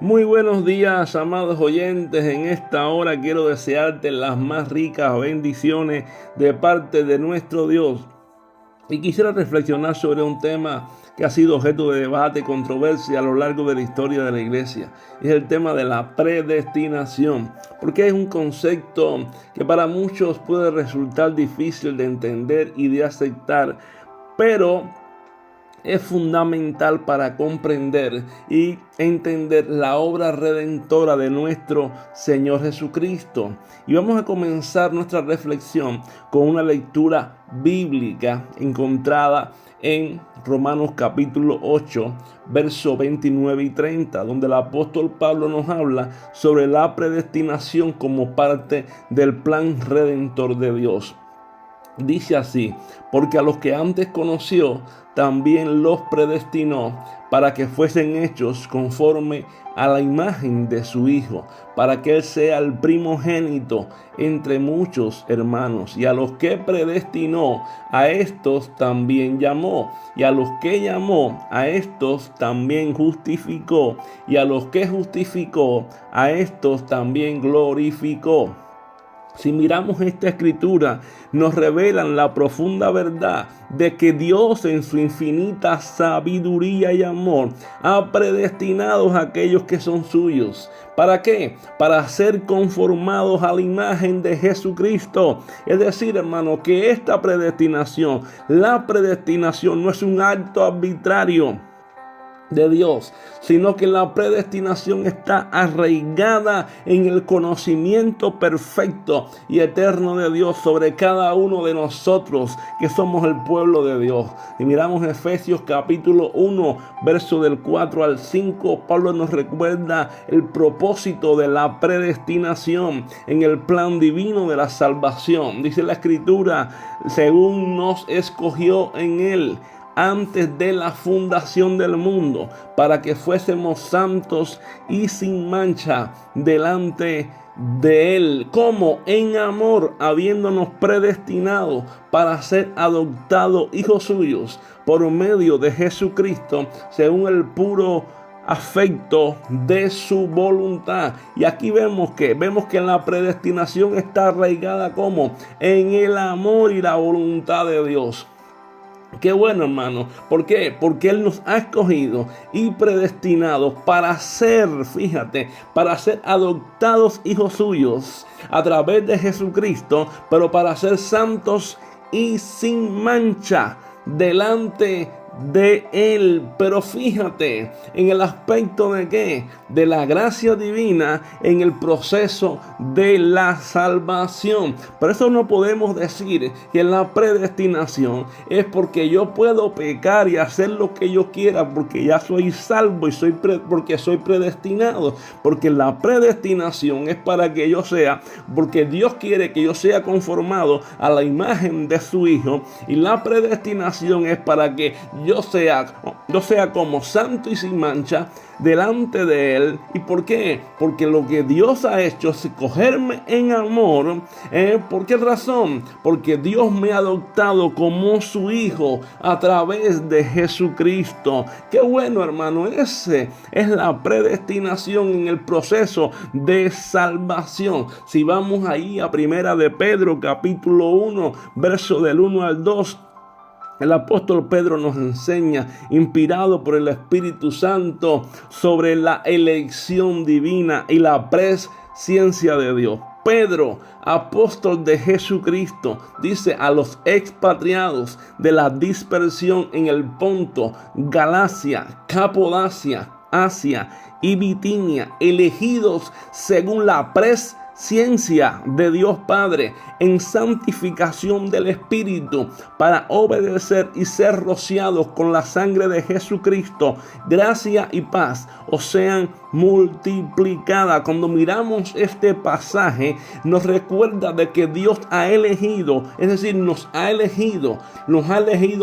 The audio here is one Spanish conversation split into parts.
Muy buenos días, amados oyentes. En esta hora quiero desearte las más ricas bendiciones de parte de nuestro Dios. Y quisiera reflexionar sobre un tema que ha sido objeto de debate y controversia a lo largo de la historia de la iglesia. Es el tema de la predestinación, porque es un concepto que para muchos puede resultar difícil de entender y de aceptar, pero es fundamental para comprender y entender la obra redentora de nuestro Señor Jesucristo. Y vamos a comenzar nuestra reflexión con una lectura bíblica encontrada en Romanos capítulo 8, versos 29 y 30, donde el apóstol Pablo nos habla sobre la predestinación como parte del plan redentor de Dios. Dice así: porque a los que antes conoció, también los predestinó para que fuesen hechos conforme a la imagen de su Hijo, para que Él sea el primogénito entre muchos hermanos. Y a los que predestinó, a estos también llamó. Y a los que llamó, a estos también justificó. Y a los que justificó, a estos también glorificó. Si miramos esta escritura, nos revelan la profunda verdad de que Dios en su infinita sabiduría y amor ha predestinado a aquellos que son suyos. ¿Para qué? Para ser conformados a la imagen de Jesucristo. Es decir, hermano, que esta predestinación, la predestinación no es un acto arbitrario de Dios, sino que la predestinación está arraigada en el conocimiento perfecto y eterno de Dios sobre cada uno de nosotros que somos el pueblo de Dios. Y miramos Efesios capítulo 1, verso del 4 al 5, Pablo nos recuerda el propósito de la predestinación en el plan divino de la salvación. Dice la escritura: según nos escogió en él antes de la fundación del mundo, para que fuésemos santos y sin mancha delante de Él, como en amor, habiéndonos predestinado para ser adoptados hijos suyos por medio de Jesucristo, según el puro afecto de su voluntad. Y aquí vemos que la predestinación está arraigada como en el amor y la voluntad de Dios. Qué bueno, hermano. ¿Por qué? Porque Él nos ha escogido y predestinado para ser, para ser adoptados hijos suyos a través de Jesucristo, pero para ser santos y sin mancha delante de Él. Pero fíjate en el aspecto de ¿qué? De la gracia divina en el proceso de la salvación. Por eso no podemos decir que la predestinación es porque yo puedo pecar y hacer lo que yo quiera porque ya soy salvo y porque soy predestinado. Porque la predestinación es para que yo sea, porque Dios quiere que yo sea conformado a la imagen de su Hijo, y la predestinación es para que yo sea como santo y sin mancha delante de Él. ¿Y por qué? Porque lo que Dios ha hecho es escogerme en amor. ¿Por qué razón? Porque Dios me ha adoptado como su Hijo a través de Jesucristo. Qué bueno, hermano. Ese es la predestinación en el proceso de salvación. Si vamos ahí a Primera de Pedro capítulo 1, verso del 1 al 2, el apóstol Pedro nos enseña, inspirado por el Espíritu Santo, sobre la elección divina y la presciencia de Dios. Pedro, apóstol de Jesucristo, dice a los expatriados de la dispersión en el Ponto, Galacia, Capodacia, Asia y Bitinia, elegidos según la presciencia de Dios Padre, en santificación del Espíritu, para obedecer y ser rociados con la sangre de Jesucristo, gracia y paz os sean multiplicadas. Cuando miramos este pasaje, nos recuerda de que Dios ha elegido, es decir, nos ha elegido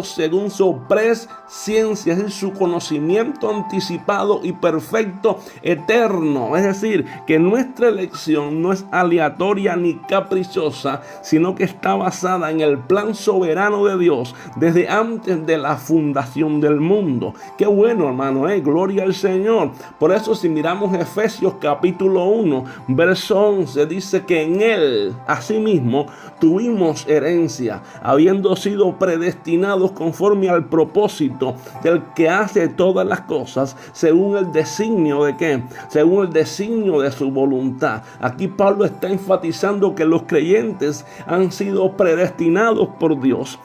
según su presciencia, es decir, su conocimiento anticipado y perfecto, eterno. Es decir, que nuestra elección no es es aleatoria ni caprichosa, sino que está basada en el plan soberano de Dios desde antes de la fundación del mundo. Qué bueno, hermano, gloria al Señor. Por eso, si miramos Efesios capítulo 1, verso 11, dice que en Él, asimismo, tuvimos herencia, habiendo sido predestinados conforme al propósito del que hace todas las cosas, según el designio de ¿qué? Según el designio de su voluntad. Aquí Pablo está enfatizando que los creyentes han sido predestinados por Dios.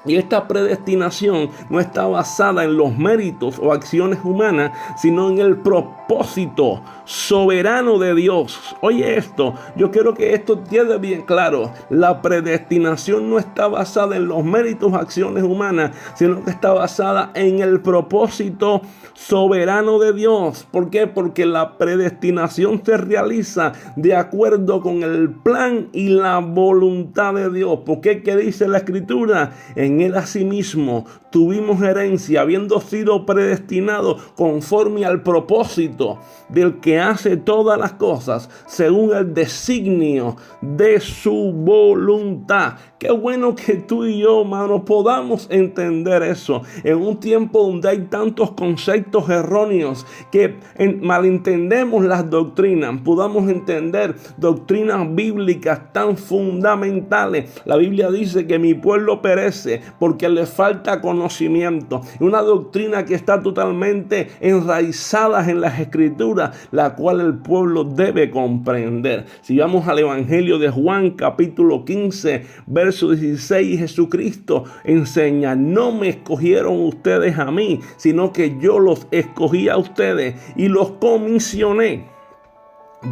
Y esta predestinación no está basada en los méritos o acciones humanas, sino en el propósito soberano de Dios. Oye esto, yo quiero que esto quede bien claro. La predestinación no está basada en los méritos o acciones humanas, sino que está basada en el propósito soberano de Dios. ¿Por qué? Porque la predestinación se realiza de acuerdo con el plan y la voluntad de Dios. ¿Por qué? ¿Qué dice la Escritura? En Él asimismo tuvimos herencia, habiendo sido predestinados conforme al propósito del que hace todas las cosas, según el designio de su voluntad. Qué bueno que tú y yo, hermano, podamos entender eso. En un tiempo donde hay tantos conceptos erróneos que malentendemos las doctrinas, podamos entender doctrinas bíblicas tan fundamentales. La Biblia dice que mi pueblo perece porque le falta conocimiento. Una doctrina que está totalmente enraizada en las Escrituras, la cual el pueblo debe comprender. Si vamos al Evangelio de Juan, capítulo 15, verso 16, Jesucristo enseña: no me escogieron ustedes a mí, sino que yo los escogí a ustedes y los comisioné.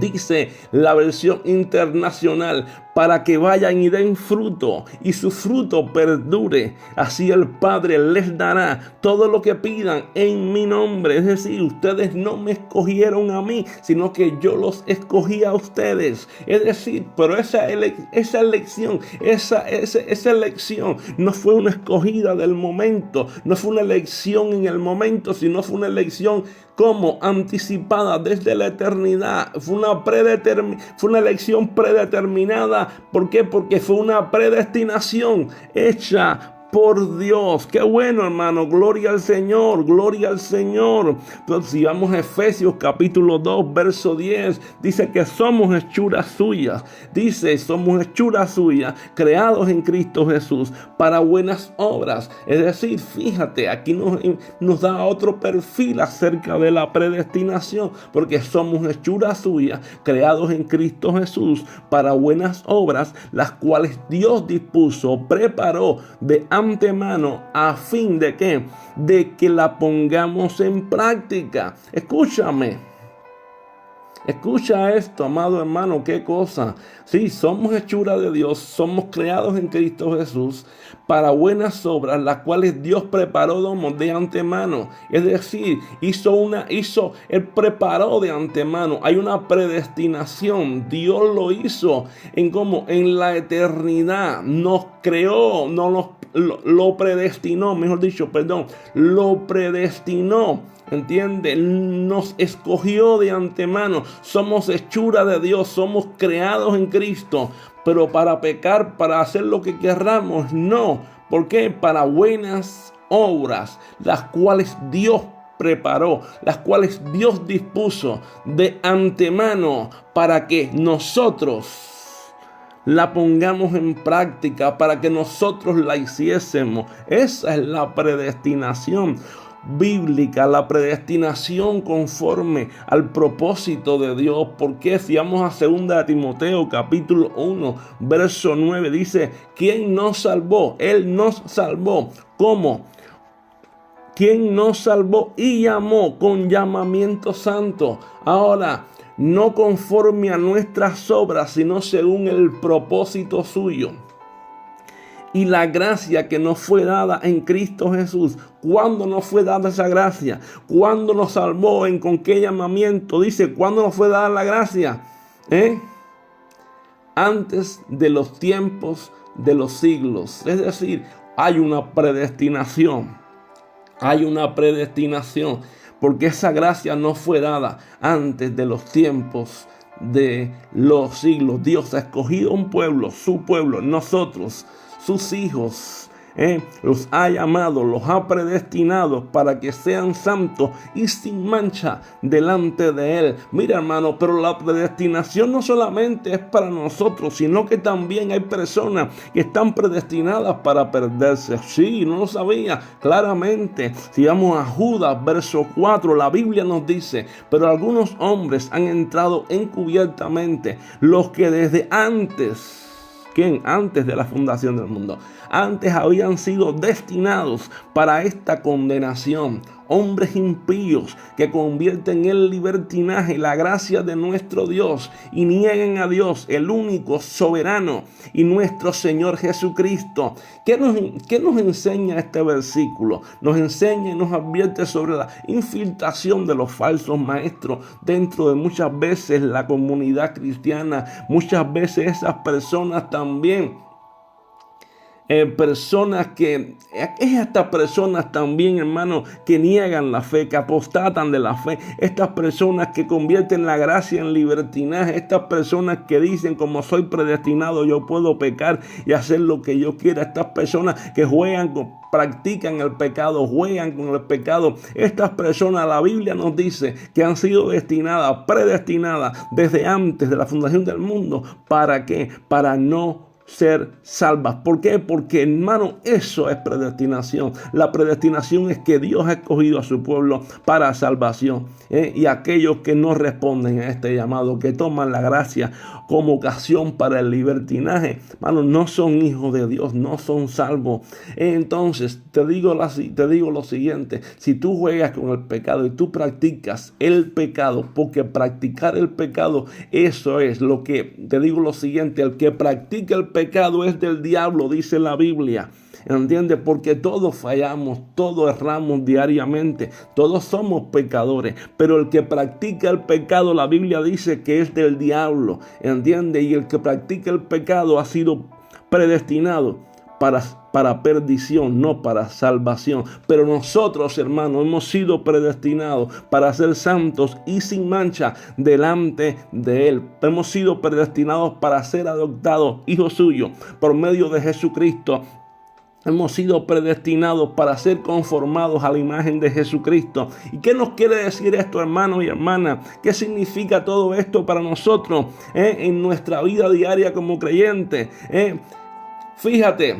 Dice la versión internacional: para que vayan y den fruto, y su fruto perdure. Así el Padre les dará todo lo que pidan en mi nombre. Es decir, ustedes no me escogieron a mí, sino que yo los escogí a ustedes. Es decir, pero esa elección no fue una escogida del momento, no fue una elección en el momento, sino fue una elección como anticipada desde la eternidad. Fue una elección predeterminada. ¿Por qué? Porque fue una predestinación hecha por Dios. Qué bueno, hermano. Gloria al Señor, gloria al Señor. Entonces, si vamos a Efesios capítulo 2, verso 10, dice que somos hechuras suyas. Dice, somos hechuras suyas, creados en Cristo Jesús para buenas obras. Es decir, fíjate, aquí nos da otro perfil acerca de la predestinación, porque somos hechuras suyas, creados en Cristo Jesús para buenas obras, las cuales Dios dispuso, preparó de antemano a fin de ¿qué? De que la pongamos en práctica. Escucha esto, amado hermano, qué cosa. Sí, somos hechura de Dios, somos creados en Cristo Jesús para buenas obras, las cuales Dios preparó de antemano. Es decir, Él preparó de antemano. Hay una predestinación. Dios lo hizo en la eternidad. Nos creó, lo predestinó, lo predestinó. ¿Entiende? Nos escogió de antemano. Somos hechura de Dios, somos creados en Cristo. Pero para pecar, para hacer lo que querramos, no. ¿Por qué? Para buenas obras, las cuales Dios preparó, las cuales Dios dispuso de antemano para que nosotros la pongamos en práctica, para que nosotros la hiciésemos. Esa es la predestinación bíblica, la predestinación conforme al propósito de Dios. Porque si vamos a 2 Timoteo capítulo 1 verso 9, dice: ¿quién nos salvó? Él nos salvó. ¿Cómo? ¿Quién nos salvó y llamó con llamamiento santo? Ahora, no conforme a nuestras obras, sino según el propósito suyo. Y la gracia que nos fue dada en Cristo Jesús. ¿Cuándo nos fue dada esa gracia? ¿Cuándo nos salvó? ¿Con qué llamamiento? Dice, ¿cuándo nos fue dada la gracia? Antes de los tiempos de los siglos. Es decir, hay una predestinación. Hay una predestinación. Porque esa gracia no fue dada antes de los tiempos de los siglos. Dios ha escogido un pueblo, su pueblo, nosotros, sus hijos. Los ha llamado, los ha predestinado para que sean santos y sin mancha delante de Él. Mira, hermano, pero la predestinación no solamente es para nosotros, sino que también hay personas que están predestinadas para perderse. Sí, no lo sabía claramente. Si vamos a Judas, verso 4, la Biblia nos dice: pero algunos hombres han entrado encubiertamente, los que desde antes... ¿Quién? Antes de la fundación del mundo. Antes habían sido destinados para esta condenación. Hombres impíos que convierten en libertinaje la gracia de nuestro Dios y niegan a Dios, el único soberano y nuestro Señor Jesucristo. ¿Qué nos enseña este versículo? Nos enseña y nos advierte sobre la infiltración de los falsos maestros dentro de muchas veces la comunidad cristiana. Muchas veces esas personas también. Estas personas también, hermano, que niegan la fe, que apostatan de la fe. Estas personas que convierten la gracia en libertinaje. Estas personas que dicen: como soy predestinado, yo puedo pecar y hacer lo que yo quiera. Estas personas que practican el pecado, juegan con el pecado. Estas personas, la Biblia nos dice que han sido predestinadas desde antes de la fundación del mundo. ¿Para qué? Para no ser salvas. ¿Por qué? Porque, hermano, eso es predestinación. La predestinación es que Dios ha escogido a su pueblo para salvación. Y aquellos que no responden a este llamado, que toman la gracia como ocasión para el libertinaje, hermano, no son hijos de Dios, no son salvos. Entonces te digo lo siguiente: si tú juegas con el pecado y tú practicas el pecado, porque practicar el pecado, eso es lo que te digo lo siguiente: el que practica el pecado es del diablo, dice la Biblia. ¿Entiendes? Porque todos fallamos, todos erramos diariamente, todos somos pecadores, pero el que practica el pecado, la Biblia dice que es del diablo, ¿entiendes? Y el que practica el pecado ha sido predestinado para perdición, no para salvación. Pero nosotros, hermanos, hemos sido predestinados para ser santos y sin mancha delante de Él. Hemos sido predestinados para ser adoptados hijos suyos por medio de Jesucristo. Hemos sido predestinados para ser conformados a la imagen de Jesucristo. ¿Y qué nos quiere decir esto, hermanos y hermanas? ¿Qué significa todo esto para nosotros en nuestra vida diaria como creyentes? Fíjate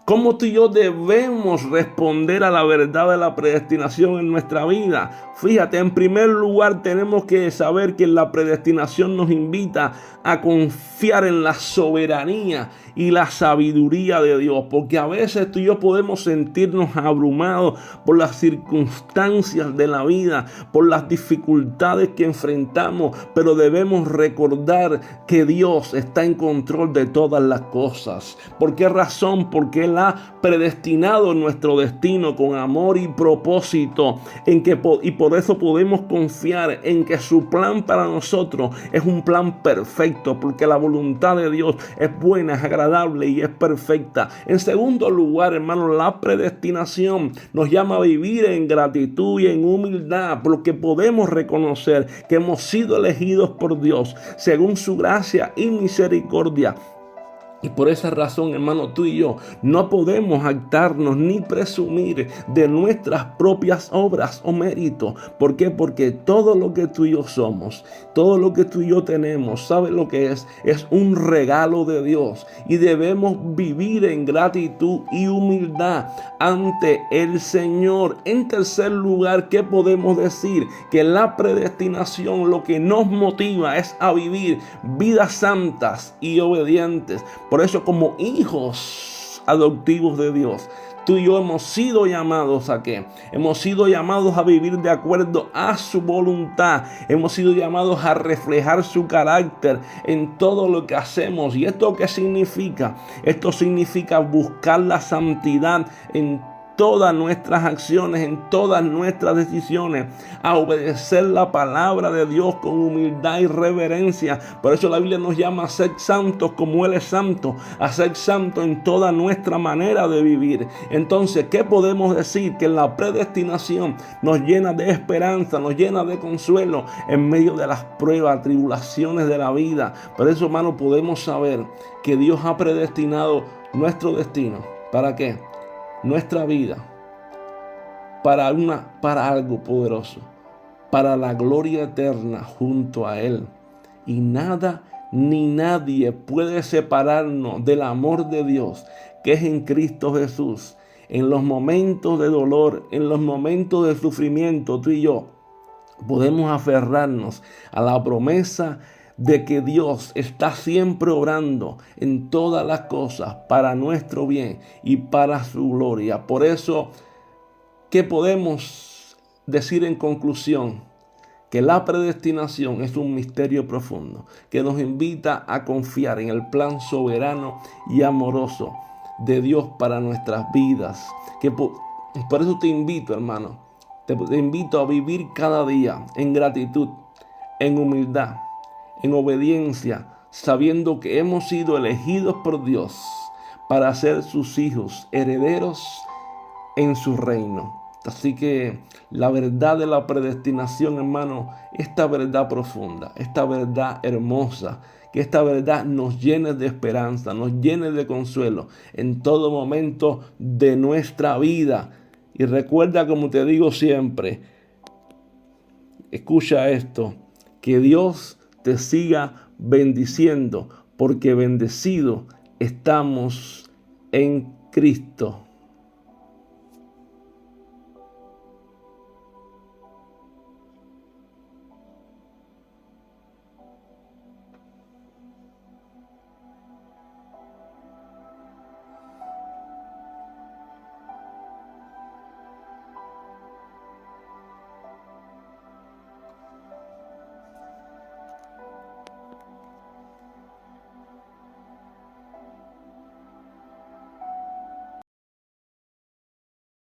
cómo tú y yo debemos responder a la verdad de la predestinación en nuestra vida. Fíjate, en primer lugar tenemos que saber que la predestinación nos invita a confiar en la soberanía y la sabiduría de Dios, porque a veces tú y yo podemos sentirnos abrumados por las circunstancias de la vida, por las dificultades que enfrentamos, pero debemos recordar que Dios está en control de todas las cosas. ¿Por qué razón? Porque Él ha predestinado nuestro destino con amor y propósito, y por eso podemos confiar en que su plan para nosotros es un plan perfecto, porque la voluntad de Dios es buena, es agradable y es perfecta. En segundo lugar, hermano, la predestinación nos llama a vivir en gratitud y en humildad, porque podemos reconocer que hemos sido elegidos por Dios según su gracia y misericordia. Y por esa razón, hermano, tú y yo no podemos jactarnos ni presumir de nuestras propias obras o méritos. ¿Por qué? Porque todo lo que tú y yo somos, todo lo que tú y yo tenemos, ¿sabes lo que es? Es un regalo de Dios. Y debemos vivir en gratitud y humildad ante el Señor. En tercer lugar, ¿qué podemos decir? Que la predestinación lo que nos motiva es a vivir vidas santas y obedientes. Por eso, como hijos adoptivos de Dios, tú y yo hemos sido llamados ¿a qué? Hemos sido llamados a vivir de acuerdo a su voluntad. Hemos sido llamados a reflejar su carácter en todo lo que hacemos. ¿Y esto qué significa? Esto significa buscar la santidad en todas nuestras acciones, en todas nuestras decisiones, a obedecer la palabra de Dios con humildad y reverencia. Por eso la Biblia nos llama a ser santos como Él es santo, a ser santos en toda nuestra manera de vivir. Entonces, ¿qué podemos decir? Que la predestinación nos llena de esperanza, nos llena de consuelo en medio de las pruebas, tribulaciones de la vida. Por eso, hermano, podemos saber que Dios ha predestinado nuestro destino. ¿Para qué? Nuestra vida para algo poderoso, para la gloria eterna junto a Él. Y nada ni nadie puede separarnos del amor de Dios que es en Cristo Jesús. En los momentos de dolor, en los momentos de sufrimiento, tú y yo podemos aferrarnos a la promesa de que Dios está siempre obrando en todas las cosas para nuestro bien y para su gloria. Por eso, ¿qué podemos decir en conclusión? Que la predestinación es un misterio profundo que nos invita a confiar en el plan soberano y amoroso de Dios para nuestras vidas. Por eso te invito, hermano, te invito a vivir cada día en gratitud, en humildad, en obediencia, sabiendo que hemos sido elegidos por Dios para ser sus hijos, herederos en su reino. Así que la verdad de la predestinación, hermano, esta verdad profunda, esta verdad hermosa, que esta verdad nos llene de esperanza, nos llene de consuelo en todo momento de nuestra vida. Y recuerda, como te digo siempre, escucha esto, que Dios te siga bendiciendo, porque bendecido estamos en Cristo.